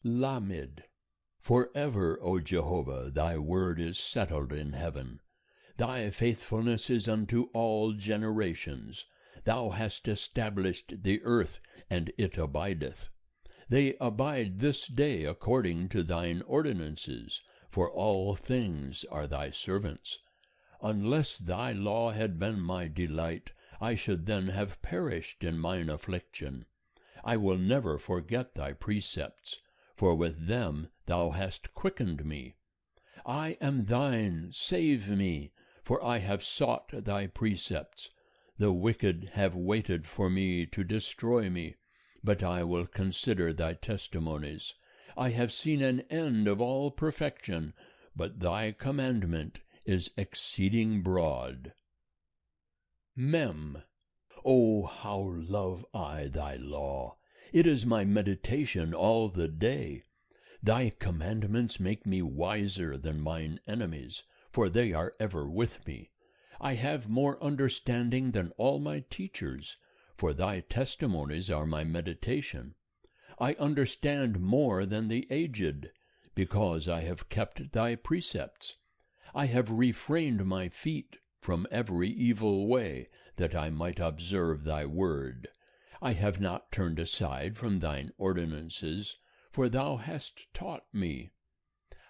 Lamed. Forever, O Jehovah, thy word is settled in heaven. Thy faithfulness is unto all generations. Thou hast established the earth, and it abideth. They abide this day according to thine ordinances, for all things are thy servants. Unless thy law had been my delight, I should then have perished in mine affliction. I will never forget thy precepts, for with them thou hast quickened me. I am thine, save me, for I have sought thy precepts. The wicked have waited for me to destroy me, but I will consider thy testimonies. I have seen an end of all perfection, but thy commandment is exceeding broad. Mem. O how love I thy law! It is my meditation all the day. Thy commandments make me wiser than mine enemies, for they are ever with me. I have more understanding than all my teachers, for thy testimonies are my meditation. I understand more than the aged, because I have kept thy precepts. I have refrained my feet from every evil way, that I might observe thy word. I have not turned aside from thine ordinances, for thou hast taught me.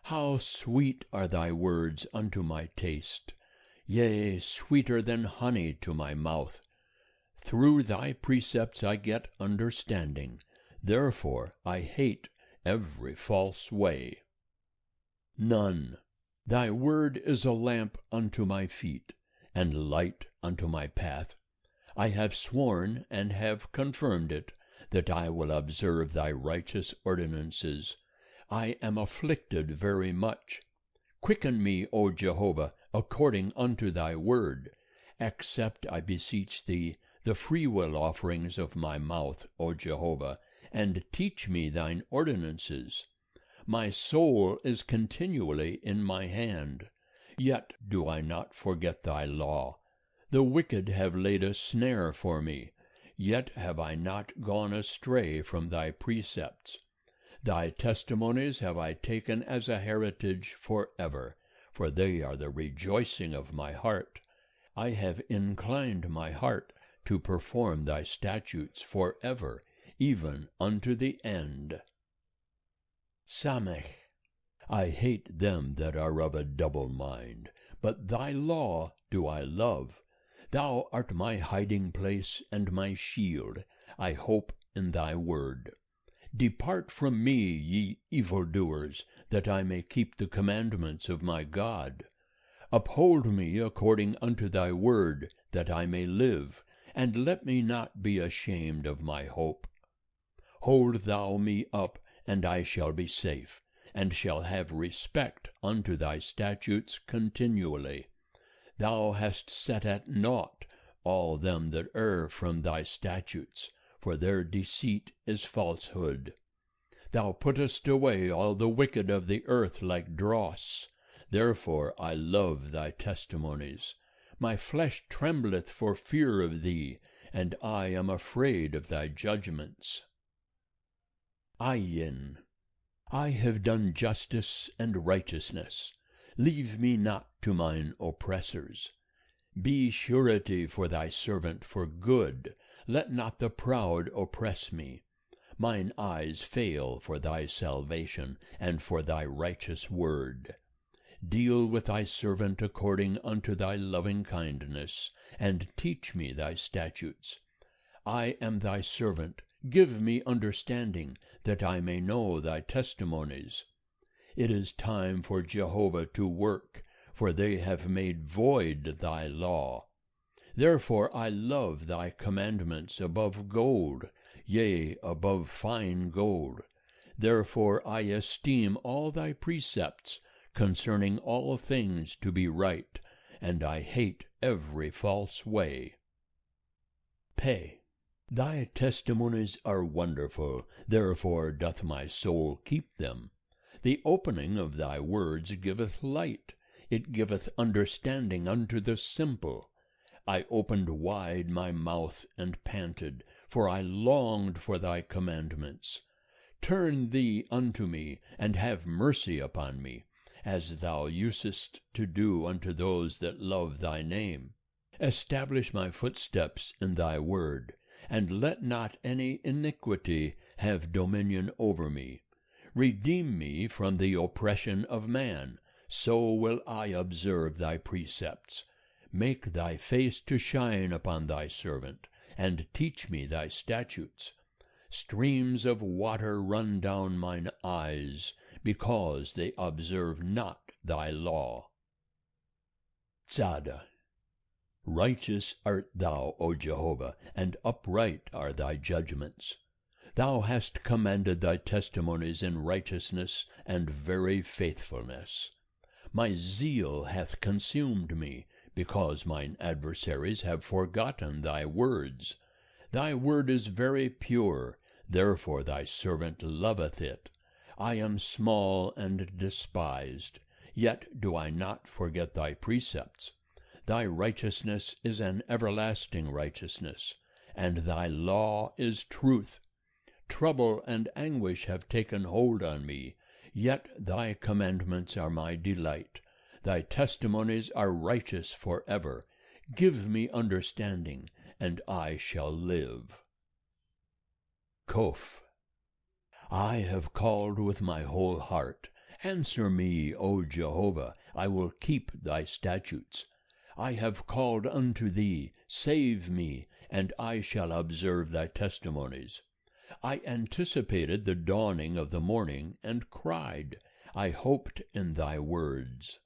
How sweet are thy words unto my taste! Yea, sweeter than honey to my mouth. Through thy precepts I get understanding, therefore I hate every false way. None. Thy word is a lamp unto my feet, and light unto my path. I have sworn and have confirmed it, that I will observe thy righteous ordinances. I am afflicted very much. Quicken me, O Jehovah, according unto thy word. Accept, I beseech thee, the freewill offerings of my mouth, O Jehovah, and teach me thine ordinances. My soul is continually in my hand, yet do I not forget thy law. The wicked have laid a snare for me, yet have I not gone astray from thy precepts. Thy testimonies have I taken as a heritage forever, for they are the rejoicing of my heart. I have inclined my heart to perform thy statutes forever, even unto the end. Samech. I hate them that are of a double mind, but thy law do I love. Thou art my hiding place and my shield. I hope in thy word. Depart from me, ye evildoers, that I may keep the commandments of my God. Uphold me according unto thy word, that I may live, and let me not be ashamed of my hope. Hold thou me up, and I shall be safe, and shall have respect unto thy statutes continually. Thou hast set at naught all them that err from thy statutes, for their deceit is falsehood. Thou puttest away all the wicked of the earth like dross. Therefore I love thy testimonies. My flesh trembleth for fear of thee, and I am afraid of thy judgments. Ayin. I have done justice and righteousness. Leave me not to mine oppressors. Be surety for thy servant for good. Let not the proud oppress me. Mine eyes fail for thy salvation, and for thy righteous word. Deal with thy servant according unto thy loving kindness, and teach me thy statutes. I am thy servant. Give me understanding, that I may know thy testimonies. It is time for Jehovah to work, for they have made void thy law. Therefore I love thy commandments above gold, yea, above fine gold. Therefore I esteem all thy precepts concerning all things to be right, and I hate every false way. Pe. Thy testimonies are wonderful, therefore doth my soul keep them. The opening of thy words giveth light, it giveth understanding unto the simple. I opened wide my mouth and panted, for I longed for thy commandments. Turn thee unto me, and have mercy upon me, as thou usest to do unto those that love thy name. Establish my footsteps in thy word, and let not any iniquity have dominion over me. Redeem me from the oppression of man, so will I observe thy precepts. Make thy face to shine upon thy servant, and teach me thy statutes. Streams of water run down mine eyes, because they observe not thy law. Tzada. Righteous art thou, O Jehovah, and upright are thy judgments. Thou hast commanded thy testimonies in righteousness and very faithfulness. My zeal hath consumed me, because mine adversaries have forgotten thy words. Thy word is very pure, therefore thy servant loveth it. I am small and despised, yet do I not forget thy precepts. Thy righteousness is an everlasting righteousness, and thy law is truth. Trouble and anguish have taken hold on me, yet thy commandments are my delight. Thy testimonies are righteous forever. Give me understanding, and I shall live. Kof. I have called with my whole heart. Answer me, O Jehovah, I will keep thy statutes. I have called unto thee, save me, and I shall observe thy testimonies. I anticipated the dawning of the morning, and cried. I hoped in thy words.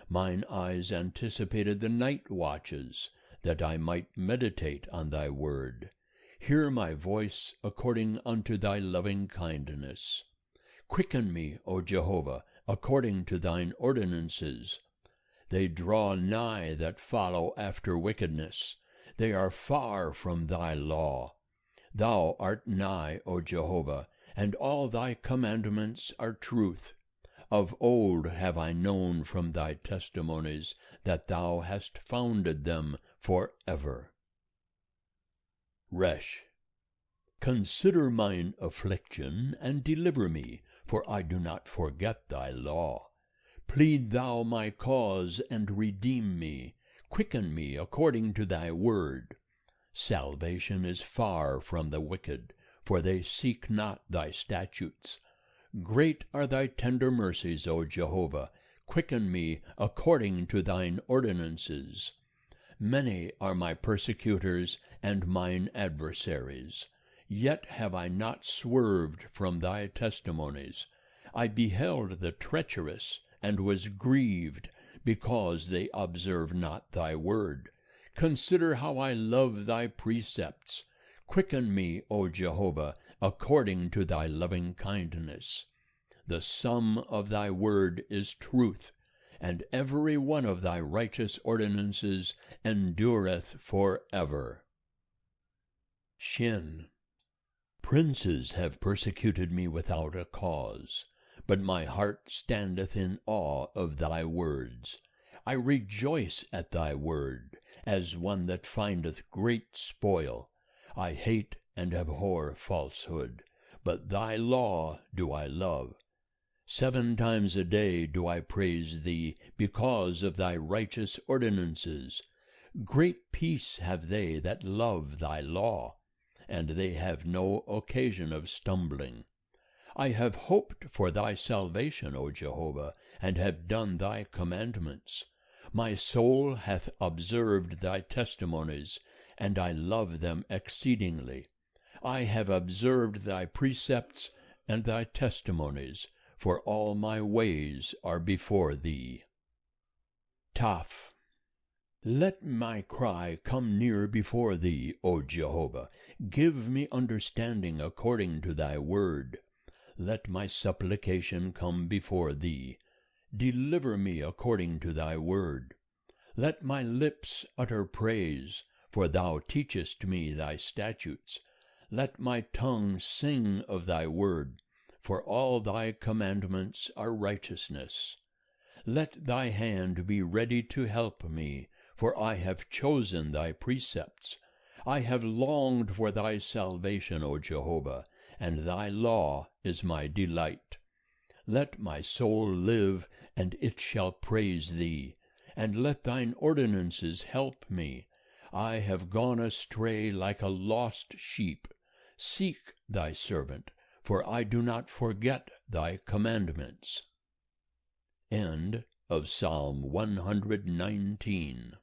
Mine eyes anticipated the night watches, that I might meditate on thy word. Hear my voice according unto thy loving kindness. Quicken me, O Jehovah, according to thine ordinances. They draw nigh that follow after wickedness. They are far from thy law. Thou art nigh, O Jehovah, and all thy commandments are truth. Of old have I known from thy testimonies that thou hast founded them forever. Resh. Consider mine affliction, and deliver me, for I do not forget thy law. Plead thou my cause, and redeem me. Quicken me according to thy word. Salvation is far from the wicked, for they seek not thy statutes. Great are thy tender mercies, O Jehovah. Quicken me according to thine ordinances. Many are my persecutors and mine adversaries. Yet have I not swerved from thy testimonies. I beheld the treacherous, and was grieved, because they observe not thy word. Consider how I love thy precepts. Quicken me, O Jehovah, according to thy loving kindness. The sum of thy word is truth, and every one of thy righteous ordinances endureth forever. Shin. Princes have persecuted me without a cause, but my heart standeth in awe of thy words. I rejoice at thy word, as one that findeth great spoil. I hate and abhor falsehood, but thy law do I love. 7 times a day do I praise thee, because of thy righteous ordinances. Great peace have they that love thy law, and they have no occasion of stumbling. I have hoped for thy salvation, O Jehovah, and have done thy commandments. My soul hath observed thy testimonies, and I love them exceedingly. I have observed thy precepts and thy testimonies, for all my ways are before thee. Taf. Let my cry come near before thee, O Jehovah. Give me understanding according to thy word. Let my supplication come before thee. Deliver me according to thy word. Let my lips utter praise, for thou teachest me thy statutes. Let my tongue sing of thy word, for all thy commandments are righteousness. Let thy hand be ready to help me, for I have chosen thy precepts. I have longed for thy salvation, O Jehovah, and thy law is my delight. Let my soul live, and it shall praise thee, and let thine ordinances help me. I have gone astray like a lost sheep. Seek thy servant, for I do not forget thy commandments. End of Psalm 119.